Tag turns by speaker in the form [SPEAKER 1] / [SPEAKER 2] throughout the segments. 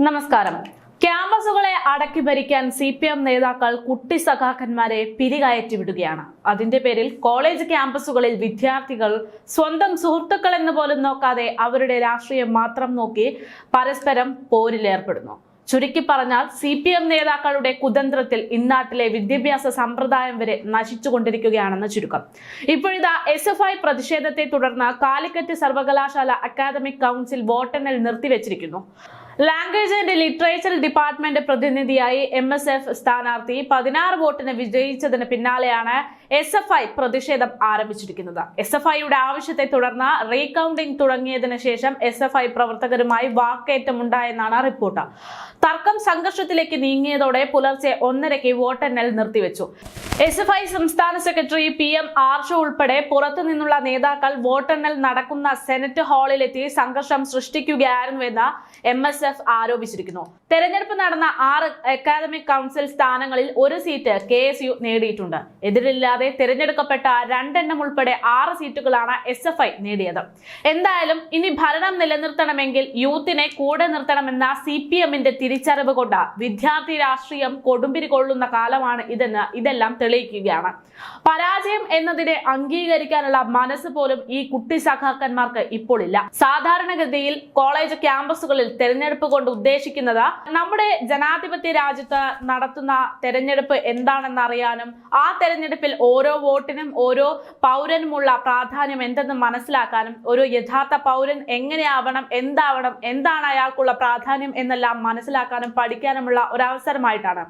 [SPEAKER 1] നമസ്കാരം. ക്യാമ്പസുകളെ അടക്കി ഭരിക്കാൻ CPM നേതാക്കൾ കുട്ടി സഖാക്കന്മാരെ പിരികയറ്റി വിടുകയാണ്. അതിന്റെ പേരിൽ കോളേജ് ക്യാമ്പസുകളിൽ വിദ്യാർത്ഥികൾ സ്വന്തം സുഹൃത്തുക്കൾ എന്ന് പോലും നോക്കാതെ അവരുടെ രാഷ്ട്രീയം മാത്രം നോക്കി പരസ്പരം പോരിലേർപ്പെടുന്നു. ചുരുക്കി പറഞ്ഞാൽ CPM നേതാക്കളുടെ കുതന്ത്രത്തിൽ ഇന്നാട്ടിലെ വിദ്യാഭ്യാസ സമ്പ്രദായം വരെ നശിച്ചുകൊണ്ടിരിക്കുകയാണെന്ന് ചുരുക്കം. ഇപ്പോഴിതാ SFI പ്രതിഷേധത്തെ തുടർന്ന് കാലിക്കറ്റ് സർവകലാശാല അക്കാദമിക് കൗൺസിൽ വോട്ടെണ്ണൽ നിർത്തിവെച്ചിരിക്കുന്നു. ലാംഗ്വേജ് ആൻഡ് ലിറ്ററേച്ചർ ഡിപ്പാർട്ട്മെന്റ് പ്രതിനിധിയായി MSF സ്ഥാനാർത്ഥി 16 വോട്ടിന് വിജയിച്ചതിന് പിന്നാലെയാണ് SFI പ്രതിഷേധം ആരംഭിച്ചിരിക്കുന്നത്. SFIയുടെ ആവശ്യത്തെ തുടർന്ന് റീകൗണ്ടിംഗ് തുടങ്ങിയതിനു ശേഷം SFI പ്രവർത്തകരുമായി വാക്കേറ്റമുണ്ടായെന്നാണ് റിപ്പോർട്ട്. തർക്കം സംഘർഷത്തിലേക്ക് നീങ്ങിയതോടെ പുലർച്ചെ 1:30 വോട്ടെണ്ണൽ നിർത്തിവെച്ചു. SFI സംസ്ഥാന സെക്രട്ടറി PM ആർഷോ ഉൾപ്പെടെ പുറത്തു നിന്നുള്ള നേതാക്കൾ വോട്ടെണ്ണൽ നടക്കുന്ന സെനറ്റ് ഹാളിലെത്തി സംഘർഷം സൃഷ്ടിക്കുകയായിരുന്നുവെന്ന് MSF ആരോപിച്ചിരിക്കുന്നു. തെരഞ്ഞെടുപ്പ് നടന്ന 6 അക്കാദമിക് കൗൺസിൽ സ്ഥാനങ്ങളിൽ ഒരു സീറ്റ് KSU നേടിയിട്ടുണ്ട്. എതിരില്ലാതെ തിരഞ്ഞെടുക്കപ്പെട്ട 2 എണ്ണം ഉൾപ്പെടെ 6 സീറ്റുകളാണ് SFI നേടിയത്. എന്തായാലും ഇനി ഭരണം നിലനിർത്തണമെങ്കിൽ യൂത്തിനെ കൂടെ നിർത്തണമെന്ന CPMന്റെ തിരിച്ചറിവ് കൊണ്ട് വിദ്യാർത്ഥി രാഷ്ട്രീയം കൊടുമ്പിരി കൊള്ളുന്ന കാലമാണ് ഇതെല്ലാം തെളിയിക്കുകയാണ്. പരാജയം എന്നതിനെ അംഗീകരിക്കാനുള്ള മനസ്സ് പോലും ഈ കുട്ടി സഖാക്കന്മാർക്ക് ഇപ്പോൾ ഇല്ല. സാധാരണഗതിയിൽ കോളേജ് ക്യാമ്പസുകളിൽ തെരഞ്ഞെടുപ്പ് കൊണ്ട് ഉദ്ദേശിക്കുന്നത് നമ്മുടെ ജനാധിപത്യ രാജ്യത്ത് നടത്തുന്ന തെരഞ്ഞെടുപ്പ് എന്താണെന്ന് അറിയാനും ആ തെരഞ്ഞെടുപ്പിൽ ഓരോ വോട്ടിനും ഓരോ പൗരനുമുള്ള പ്രാധാന്യം എന്തെന്ന് മനസ്സിലാക്കാനും ഒരു യഥാർത്ഥ പൗരൻ എങ്ങനെയാവണം, എന്താണ് അയാൾക്കുള്ള പ്രാധാന്യം എന്നെല്ലാം മനസ്സിലാക്കാനും പഠിക്കാനുമുള്ള ഒരു അവസരമായിട്ടാണ്.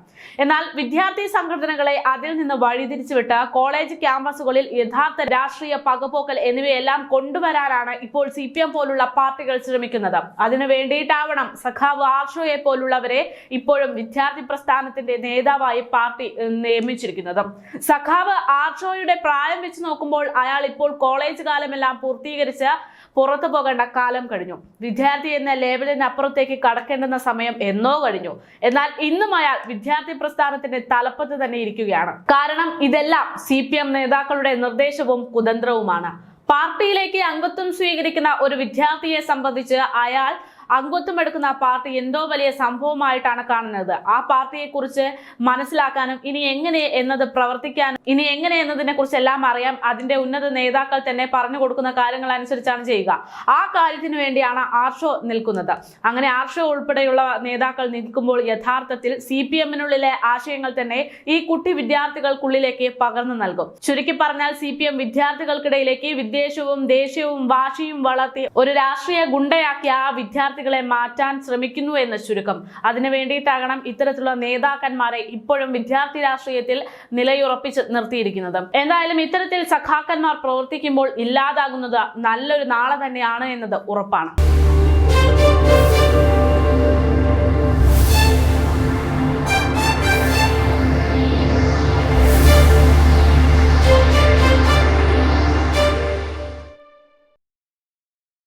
[SPEAKER 1] എന്നാൽ വിദ്യാർത്ഥി സംഘടനകളെ അതിൽ നിന്ന് വഴിതിരിച്ചുവിട്ട് കോളേജ് ക്യാമ്പസുകളിൽ യഥാർത്ഥ രാഷ്ട്രീയ പകപോക്കൽ എന്നിവയെല്ലാം കൊണ്ടുവരാനാണ് ഇപ്പോൾ CPM പോലുള്ള പാർട്ടികൾ ശ്രമിക്കുന്നത്. അതിനു വേണ്ടിയിട്ടാവണം സഖാവ് ആർഷോയെ പോലുള്ളവരെ ഇപ്പോഴും വിദ്യാർത്ഥി പ്രസ്ഥാനത്തിന്റെ നേതാവായി പാർട്ടി നിയമിച്ചിരിക്കുന്നത്. സഖാവ് ആർഷോയുടെ പ്രായം വെച്ച് നോക്കുമ്പോൾ അയാൾ ഇപ്പോൾ കോളേജ് കാലമെല്ലാം പൂർത്തീകരിച്ച് പുറത്തു പോകേണ്ട കാലം കഴിഞ്ഞു. വിദ്യാർത്ഥി എന്ന ലേബലിന് അപ്പുറത്തേക്ക് കടക്കേണ്ടുന്ന സമയം എന്നോ കഴിഞ്ഞു. എന്നാൽ ഇന്നും അയാൾ വിദ്യാർത്ഥി പ്രസ്ഥാനത്തിന്റെ തലപ്പത്ത് തന്നെ ഇരിക്കുകയാണ്. കാരണം ഇതെല്ലാം CPM നേതാക്കളുടെ നിർദ്ദേശവും കുതന്ത്രവുമാണ്. പാർട്ടിയിലേക്ക് അംഗത്വം സ്വീകരിക്കുന്ന ഒരു വിദ്യാർത്ഥിയെ സംബന്ധിച്ച് അയാൾ അംഗത്വം എടുക്കുന്ന പാർട്ടി എന്തോ വലിയ സംഭവമായിട്ടാണ് കാണുന്നത്. ആ പാർട്ടിയെ കുറിച്ച് മനസ്സിലാക്കാനും ഇനി എങ്ങനെ എന്നത് പ്രവർത്തിക്കാനും ഇനി എങ്ങനെ എന്നതിനെ കുറിച്ചെല്ലാം അറിയാം. അതിന്റെ ഉന്നത നേതാക്കൾ തന്നെ പറഞ്ഞു കൊടുക്കുന്ന കാര്യങ്ങൾ അനുസരിച്ചാണ് ചെയ്യുക. ആ കാര്യത്തിന് വേണ്ടിയാണ് ആർഷോ നിൽക്കുന്നത്. അങ്ങനെ ആർഷോ ഉൾപ്പെടെയുള്ള നേതാക്കൾ നിൽക്കുമ്പോൾ യഥാർത്ഥത്തിൽ CPMനുള്ളിലെ ആശയങ്ങൾ തന്നെ ഈ കുട്ടി വിദ്യാർത്ഥികൾക്കുള്ളിലേക്ക് പകർന്നു നൽകും. ചുരുക്കി പറഞ്ഞാൽ CPM വിദ്യാർത്ഥികൾക്കിടയിലേക്ക് വിദ്വേഷവും ദേഷ്യവും വാശിയും വളർത്തി ഒരു രാഷ്ട്രീയ ഗുണ്ടയാക്കി ആ വിദ്യാർത്ഥികളെ മാറ്റാൻ ശ്രമിക്കുന്നു എന്ന് ചുരുക്കം. അതിനു വേണ്ടിയിട്ടാകണം ഇത്തരത്തിലുള്ള നേതാക്കന്മാരെ ഇപ്പോഴും വിദ്യാർത്ഥി രാഷ്ട്രീയത്തിൽ നിലയുറപ്പിച്ച് നിർത്തിയിരിക്കുന്നത്. എന്തായാലും ഇത്തരത്തിൽ സഖാക്കന്മാർ പ്രവർത്തിക്കുമ്പോൾ ഇല്ലാതാകുന്നത് നല്ലൊരു നാളെ തന്നെയാണ് എന്നത് ഉറപ്പാണ്.